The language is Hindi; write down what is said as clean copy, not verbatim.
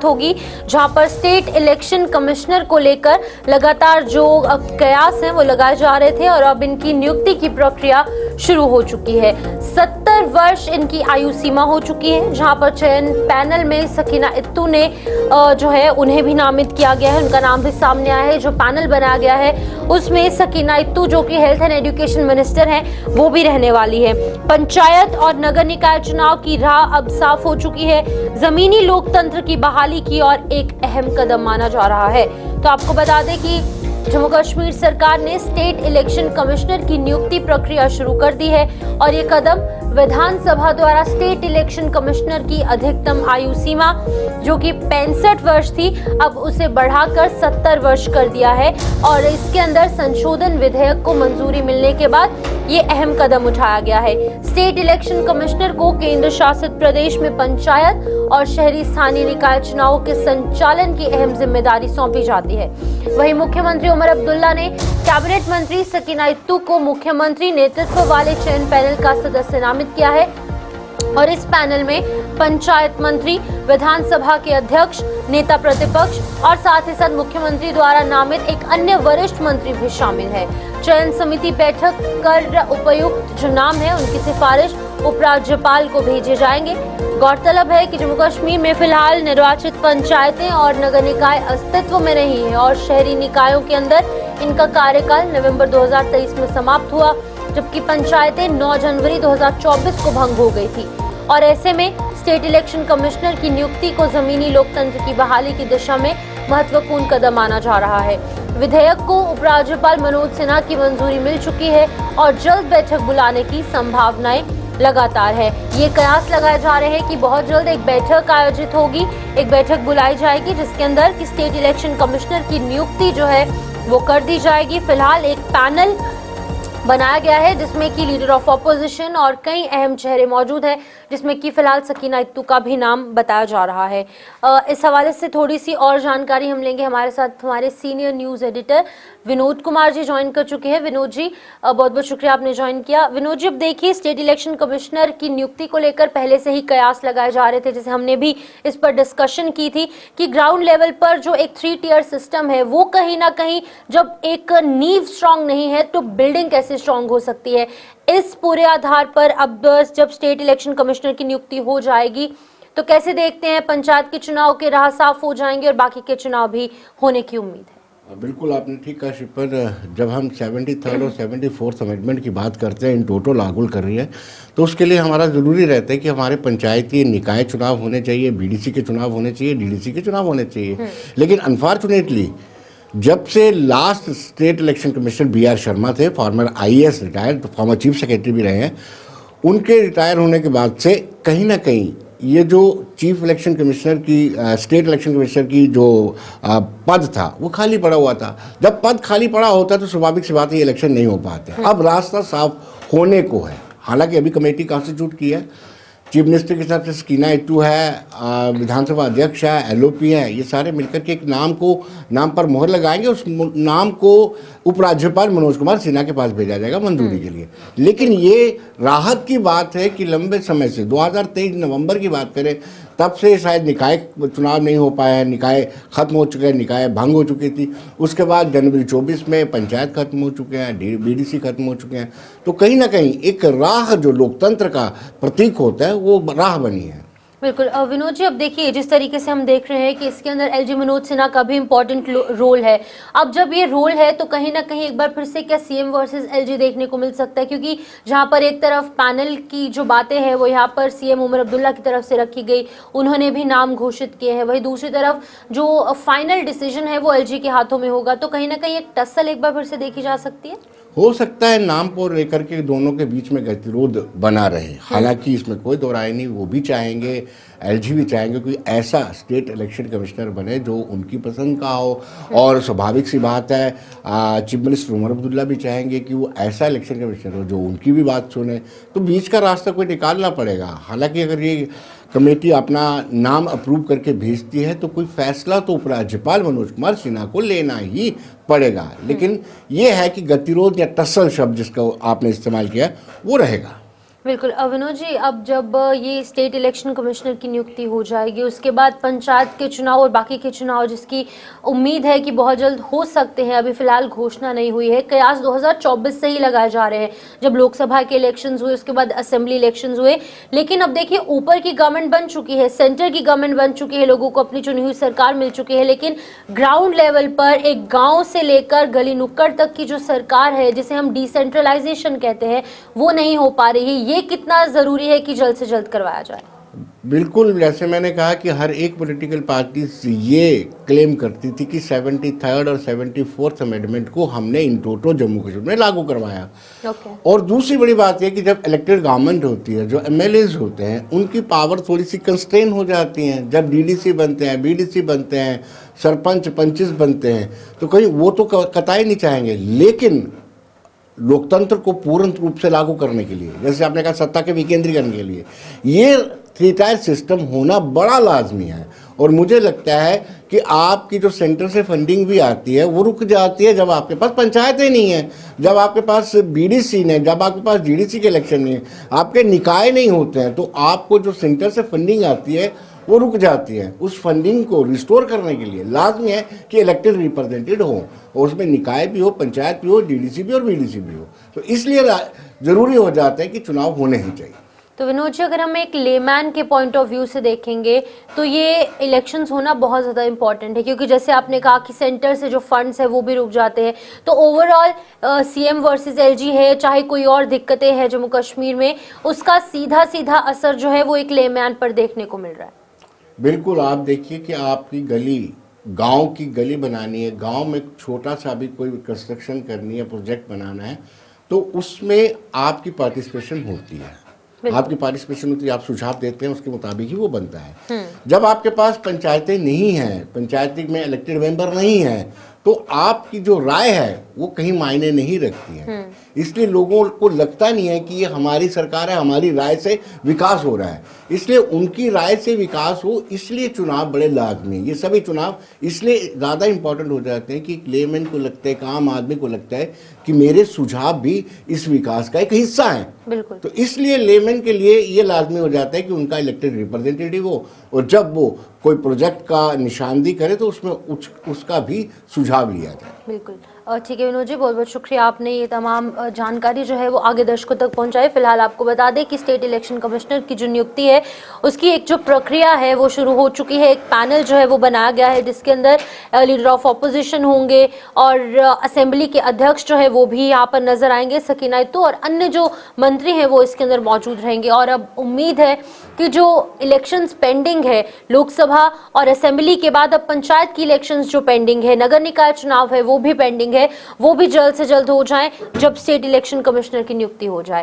होगी, जहां पर स्टेट इलेक्शन कमिश्नर को लेकर लगातार जो कयास हैं वो लगाए जा रहे थे और अब इनकी नियुक्ति की प्रक्रिया शुरू हो चुकी है। 70 वर्ष इनकी आयु सीमा हो चुकी है, जहां पर चयन पैनल में सकीना इत्तू ने जो है उन्हें भी नामित किया गया है, उनका नाम भी सामने आया है। जो पैनल बनाया गया है उसमें सकीना इत्तू जो कि हेल्थ एंड एजुकेशन मिनिस्टर हैं वो भी रहने वाली है। पंचायत और नगर निकाय चुनाव की राह अब साफ हो चुकी है, जमीनी लोकतंत्र की बहाली की और एक अहम कदम माना जा रहा है। तो आपको बता दें कि जम्मू कश्मीर सरकार ने स्टेट इलेक्शन कमिश्नर की नियुक्ति प्रक्रिया शुरू कर दी है और ये कदम विधानसभा द्वारा स्टेट इलेक्शन कमिश्नर की अधिकतम आयु सीमा जो कि 65 वर्ष थी अब उसे बढ़ाकर 70 वर्ष कर दिया है और इसके अंदर संशोधन विधेयक को मंजूरी मिलने के बाद ये अहम कदम उठाया गया है। स्टेट इलेक्शन कमिश्नर को केंद्र शासित प्रदेश में पंचायत और शहरी स्थानीय निकाय चुनावों के संचालन की अहम जिम्मेदारी सौंपी जाती है। वहीं मुख्यमंत्री उमर अब्दुल्ला ने कैबिनेट मंत्री सकीना इत्तू को मुख्यमंत्री नेतृत्व वाले चयन पैनल का सदस्य नामित किया है और इस पैनल में पंचायत मंत्री, विधानसभा के अध्यक्ष, नेता प्रतिपक्ष और साथ ही साथ मुख्यमंत्री द्वारा नामित एक अन्य वरिष्ठ मंत्री भी शामिल है। चयन समिति बैठक कर उपयुक्त जो नाम है उनकी सिफारिश उपराज्यपाल को भेजे जाएंगे। गौरतलब है कि जम्मू कश्मीर में फिलहाल निर्वाचित पंचायतें और नगर निकाय अस्तित्व में नहीं है और शहरी निकायों के अंदर इनका कार्यकाल नवंबर 2023 में समाप्त हुआ, जबकि पंचायतें 9 जनवरी 2024 को भंग हो गई थी और ऐसे में स्टेट इलेक्शन कमिश्नर की नियुक्ति को जमीनी लोकतंत्र की बहाली की दिशा में महत्वपूर्ण कदम माना जा रहा है। विधेयक को उपराज्यपाल मनोज सिन्हा की मंजूरी मिल चुकी है और जल्द बैठक बुलाने की संभावनाएं लगातार है। ये कयास लगाए जा रहे हैं कि बहुत जल्द एक बैठक आयोजित होगी, एक बैठक बुलाई जाएगी जिसके अंदर कि स्टेट इलेक्शन कमिश्नर की नियुक्ति जो है वो कर दी जाएगी। फिलहाल एक पैनल बनाया गया है जिसमें कि लीडर ऑफ ऑपोजिशन और कई अहम चेहरे मौजूद हैं, जिसमें कि फिलहाल सकीना इत्तू का भी नाम बताया जा रहा है। इस हवाले से थोड़ी सी और जानकारी हम लेंगे। हमारे साथ हमारे senior news editor Vinod Kumar ji join कर चुके हैं। विनोद जी बहुत बहुत शुक्रिया आपने ज्वाइन किया। विनोद जी, अब देखिए स्टेट इलेक्शन कमिश्नर की नियुक्ति को लेकर पहले से ही कयास लगाए जा रहे थे, जैसे हमने भी इस पर डिस्कशन की थी कि ग्राउंड लेवल पर जो एक 3 टियर सिस्टम है वो कहीं ना कहीं जब एक नींव स्ट्रांग नहीं है तो बिल्डिंग कैसे स्ट्रांग हो सकती है। इस पूरे आधार पर अब जब स्टेट इलेक्शन कमिश्नर की नियुक्ति हो जाएगी तो कैसे देखते हैं पंचायत के चुनाव के राह साफ हो जाएंगे और बाकी के चुनाव भी होने की उम्मीद है? बिल्कुल आपने ठीक कहा शिपर। जब हम 73rd और 74th अमेंडमेंट की बात करते हैं, इन टोटल लागू कर रही है, तो उसके लिए हमारा ज़रूरी रहता है कि हमारे पंचायती निकाय चुनाव होने चाहिए, बीडीसी के चुनाव होने चाहिए, डीडीसी के चुनाव होने चाहिए। लेकिन अनफॉर्चुनेटली जब से last state election commissioner BR Sharma थे, former IAS retired, former chief secretary भी रहे हैं, उनके रिटायर होने के बाद से कहीं ना कहीं ये जो चीफ इलेक्शन कमिश्नर की स्टेट इलेक्शन कमिश्नर की जो पद था वो खाली पड़ा हुआ था। जब पद खाली पड़ा होता तो स्वाभाविक सी बात है ये इलेक्शन नहीं हो पाते। अब रास्ता साफ होने को है। हालांकि अभी कमेटी कॉन्स्टिट्यूट की है, चीफ मिनिस्टर के साथ सकीना इत्तू है, विधानसभा अध्यक्ष है, LOP है, ये सारे मिलकर के एक नाम पर मोहर लगाएंगे। उस नाम को उपराज्यपाल मनोज कुमार सिन्हा के पास भेजा जाएगा मंजूरी के लिए। लेकिन ये राहत की बात है कि लंबे समय से 2023 नवंबर की बात करें तब से शायद निकाय चुनाव नहीं हो पाया है, निकाय खत्म हो चुके हैं, निकाय भंग हो चुकी थी। उसके बाद जनवरी 24 में पंचायत खत्म हो चुके हैं, BDC खत्म हो चुके हैं। तो कहीं ना कहीं एक राह जो लोकतंत्र का प्रतीक होता है वो राह बनी है। बिल्कुल विनोद जी, अब देखिए जिस तरीके से हम देख रहे हैं कि इसके अंदर LG मनोज सिन्हा का भी इम्पोर्टेंट रोल है। अब जब ये रोल है तो कहीं ना कहीं एक बार फिर से क्या CM वर्सेस LG देखने को मिल सकता है, क्योंकि जहां पर एक तरफ पैनल की जो बातें हैं वो यहाँ पर CM उमर अब्दुल्ला की तरफ से रखी गई, उन्होंने भी नाम घोषित किए हैं, वही दूसरी तरफ जो फाइनल डिसीजन है वो LG के हाथों में होगा। तो कहीं ना कहीं एक टस्सल एक बार फिर से देखी जा सकती है। हो सकता है नाम को लेकर के दोनों के बीच में गतिरोध बना रहे। हालांकि इसमें कोई दो राय नहीं, वो भी चाहेंगे, LG भी चाहेंगे कोई ऐसा स्टेट इलेक्शन कमिश्नर बने जो उनकी पसंद का हो। और स्वाभाविक सी बात है चीफ मिनिस्टर उमर अब्दुल्ला भी चाहेंगे कि वो ऐसा इलेक्शन कमिश्नर हो जो उनकी भी बात सुने। तो बीच का रास्ता कोई निकालना पड़ेगा। हालांकि अगर ये कमेटी अपना नाम अप्रूव करके भेजती है तो कोई फैसला तो उपराज्यपाल मनोज कुमार सिन्हा को लेना ही पड़ेगा। लेकिन ये है कि गतिरोध या टसल शब्द जिसका आपने इस्तेमाल किया वो रहेगा। बिल्कुल विनोद जी, अब जब ये स्टेट इलेक्शन कमिश्नर की नियुक्ति हो जाएगी, उसके बाद पंचायत के चुनाव और बाकी के चुनाव जिसकी उम्मीद है कि बहुत जल्द हो सकते हैं, अभी फिलहाल घोषणा नहीं हुई है, कयास 2024 से ही लगाए जा रहे हैं। जब लोकसभा के इलेक्शंस हुए, उसके बाद असेंबली इलेक्शंस हुए, लेकिन अब देखिए ऊपर की गवर्नमेंट बन चुकी है, सेंटर की गवर्नमेंट बन चुकी है, लोगों को अपनी चुनी हुई सरकार मिल चुकी है, लेकिन ग्राउंड लेवल पर एक गाँव से लेकर गली नुक्कड़ तक की जो सरकार है, जिसे हम डिसेंट्रलाइजेशन कहते हैं, वो नहीं हो पा रही है। ये कितना जरूरी है कि जल्द से जल्द करवाया जाए? बिल्कुल, जैसे मैंने कहा कि हर एक पॉलिटिकल पार्टी ये क्लेम करती थी कि 73rd और 74th अमेंडमेंट को हमने इन टोटो जम्मू कश्मीर में लागू करवाया। और दूसरी बड़ी बात यह कि जब इलेक्टेड गवर्नमेंट होती है, जो एमएलएज होते हैं, उनकी पावर थोड़ी सी कंस्ट्रेन हो जाती हैं। जब डीडीसी बनते हैं, बीडीसी बनते हैं, सरपंच पंचिस बनते हैं, तो कहीं वो तो कतई नहीं चाहेंगे, लेकिन लोकतंत्र को पूर्ण रूप से लागू करने के लिए, जैसे आपने कहा सत्ता के विकेंद्रीकरण के लिए, ये 3 टायर सिस्टम होना बड़ा लाजमी है। और मुझे लगता है कि आपकी जो सेंटर से फंडिंग भी आती है वो रुक जाती है जब आपके पास पंचायतें नहीं है, जब आपके पास बीडीसी नहीं, जब आपके पास डीडीसी के इलेक्शन नहीं है, आपके निकाय नहीं होते हैं, तो आपको जो सेंटर से फंडिंग आती है वो रुक जाती है। उस फंडिंग को रिस्टोर करने के लिए लाजमी है कि इलेक्टेड रिप्रेजेंटेटिव हो, और उसमें निकाय भी हो, पंचायत भी हो, डीडीसी भी और बीडीसी भी हो। तो इसलिए ज़रूरी हो जाता है कि चुनाव होने ही चाहिए। तो विनोद जी, अगर हम एक लेमैन के पॉइंट ऑफ व्यू से देखेंगे तो ये इलेक्शंस होना बहुत ज़्यादा इंपॉर्टेंट है, क्योंकि जैसे आपने कहा कि सेंटर से जो फंड्स है वो भी रुक जाते हैं, तो ओवरऑल सीएम वर्सेस एलजी है, चाहे कोई और दिक्कतें हैं जम्मू कश्मीर में, उसका सीधा सीधा असर जो है वो एक लेमैन पर देखने को मिल रहा है। बिल्कुल, आप देखिए कि आपकी गली, गांव की गली बनानी है, गांव में छोटा सा भी कोई कंस्ट्रक्शन करनी है, प्रोजेक्ट बनाना है, तो उसमें आपकी पार्टिसिपेशन होती है। आपकी पार्टिसिपेशन होती है, आप सुझाव देते हैं, उसके मुताबिक ही वो बनता है। जब आपके पास पंचायतें नहीं हैं, पंचायती में इलेक्टेड मेंबर नहीं है, तो आपकी जो राय है वो कहीं मायने नहीं रखती है। इसलिए लोगों को लगता नहीं है कि ये हमारी सरकार है, हमारी राय से विकास हो रहा है। इसलिए उनकी राय से विकास हो, इसलिए चुनाव बड़े लाजमी हैं। ये सभी चुनाव इसलिए ज़्यादा इंपॉर्टेंट हो जाते हैं कि लेमैन को लगता है, एक आम आदमी को लगता है कि मेरे सुझाव भी इस विकास का एक हिस्सा है। बिल्कुल। तो इसलिए लेमैन के लिए ये लाजमी हो जाता है कि उनका इलेक्टेड रिप्रेजेंटेटिव हो, और जब वो कोई प्रोजेक्ट का निशानदी करे तो उसमें उसका भी सुझाव लिया जाए। बिल्कुल, ठीक है विनोद जी, बहुत बहुत शुक्रिया, आपने ये तमाम जानकारी जो है वो आगे दर्शकों तक पहुंचाई। फिलहाल आपको बता दें कि स्टेट इलेक्शन कमिश्नर की जो नियुक्ति है उसकी एक जो प्रक्रिया है वो शुरू हो चुकी है। एक पैनल जो है वो बनाया गया है, जिसके अंदर लीडर ऑफ ऑपोजिशन होंगे और असेंबली के अध्यक्ष जो है वो भी यहाँ पर नजर आएंगे, सकीना इत्तू, और अन्य जो मंत्री हैं वो इसके अंदर मौजूद रहेंगे। और अब उम्मीद है कि जो इलेक्शंस पेंडिंग है, लोकसभा और असेंबली के बाद अब पंचायत की इलेक्शंस जो पेंडिंग है, नगर निकाय चुनाव है वो भी पेंडिंग है, वो भी जल्द से जल्द हो जाए जब स्टेट इलेक्शन कमिश्नर की नियुक्ति हो जाए।